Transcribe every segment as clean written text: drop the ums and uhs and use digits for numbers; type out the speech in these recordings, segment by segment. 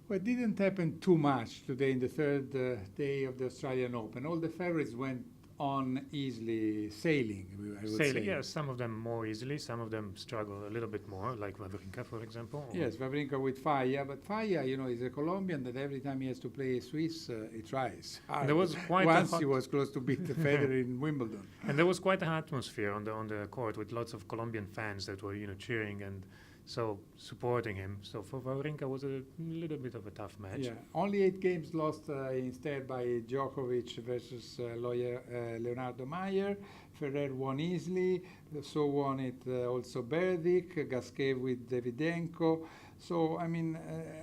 Well, it didn't happen too much today in the third day of the Australian Open. All the favorites went on easily sailing, I would Sailing, say. yeah, some of them more easily, some of them struggle a little bit more, like Wawrinka, for example. Yes, Wawrinka with Faya, but Faya, is a Colombian that every time he has to play Swiss, he tries hard. There was quite Once he was close to beat the Federer in Wimbledon. And there was quite an atmosphere on the court with lots of Colombian fans that were cheering and so supporting him. So for Wawrinka was a little bit of a tough match. Yeah, only 8 games lost instead by Djokovic versus Leonardo Mayer. Ferrer won easily, so won it also Berdik, Gasquet with Davydenko. So, I mean,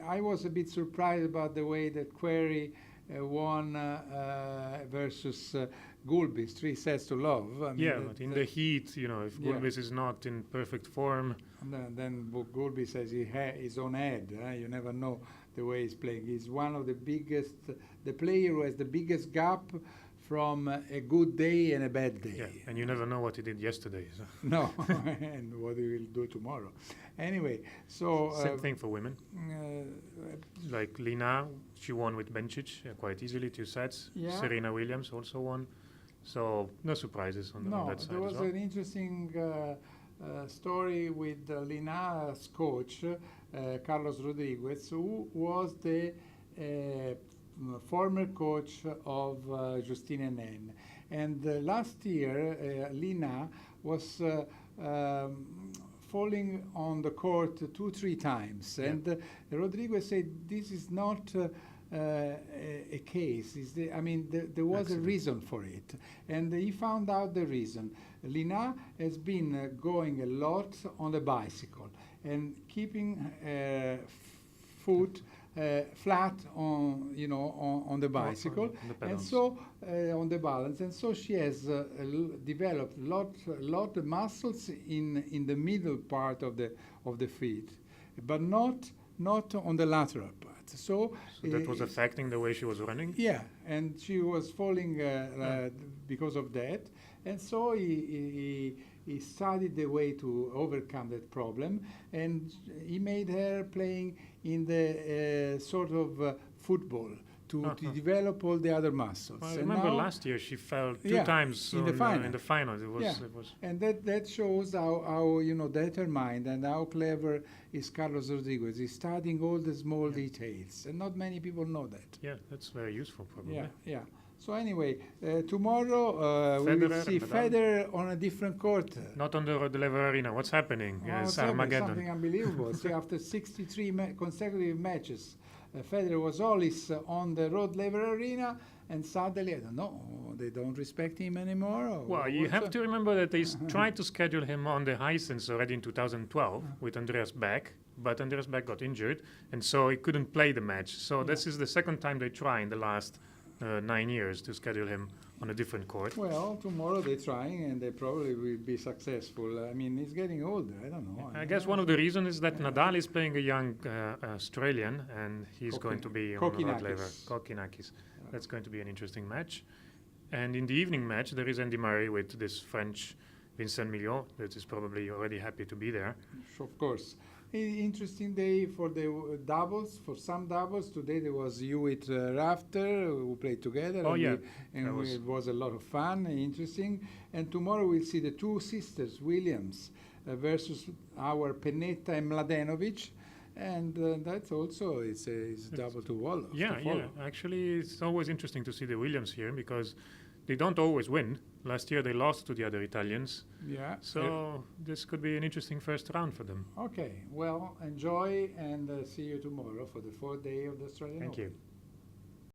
I was a bit surprised about the way that Querrey won versus Gulbis, 3 sets to love. I mean, but in the heat, if Gulbis is not in perfect form. Then Gulbis says his own head. You never know the way he's playing. He's one of the biggest, the player who has the biggest gap from a good day and a bad day. Yeah, and you never know what he did yesterday. So. No, and what he will do tomorrow. Anyway, so... Same thing for women. Like Lina, she won with Bencic quite easily, 2 sets. Yeah. Serena Williams also won. So no surprises on that side. There was as well. an interesting story with Lina's coach, Carlos Rodriguez, who was the former coach of Justine Henin. And last year, Lina was falling on the court 2-3 times. Yeah. And Rodriguez said, this is not a case. There was Accident. a reason for it. And he found out the reason. Lina has been going a lot on the bicycle and keeping foot flat on on the bicycle, on the and pedals. so on the balance, and so she has developed lot of muscles in the middle part of the feet, but not on the lateral part. So that was affecting the way she was running. Yeah, and she was falling because of that, and so he studied the way to overcome that problem, and he made her playing in the sort of football to develop all the other muscles. Well, I And remember now- last year she fell 2 times in the final. In the final, it was. And that shows how determined and how clever is Carlos Rodriguez. He's studying all the small details, and not many people know that. Yeah, that's very useful, probably. Yeah. So anyway, tomorrow we will Federer, see Nadal. Federer on a different court. Not on the Rod Laver Arena. What's happening? It's It's happening, Armageddon. something unbelievable. See, after 63 consecutive matches, Federer was always on the Rod Laver Arena, and suddenly, I don't know, they don't respect him anymore? Or Well, you have to remember that they tried to schedule him on the Hisense already in 2012 with Andreas Beck, but Andreas Beck got injured, and so he couldn't play the match. So this is the second time they try in the last 9 years to schedule him on a different court. Well, tomorrow they're trying, and they probably will be successful. I mean, he's getting older. I don't know. I guess one of the reasons is that Nadal is playing a young Australian, and he's going to be on the Rod Laver. Kokkinakis. That's going to be an interesting match. And in the evening match, there is Andy Murray with this French Vincent Millot that is probably already happy to be there. Of course. Interesting day for the doubles, for some doubles. Today there was Hewitt Rafter who played together. Oh, yeah. It was a lot of fun, interesting. And tomorrow we'll see the 2 sisters, Williams versus our Pennetta and Mladenovic. And that's also it's double to follow. Yeah. Actually, it's always interesting to see the Williams here because they don't always win. Last year they lost to the other Italians. Yeah. So this could be an interesting first round for them. Okay. Well, enjoy and see you tomorrow for the 4th day of the Australian Thank Open. you.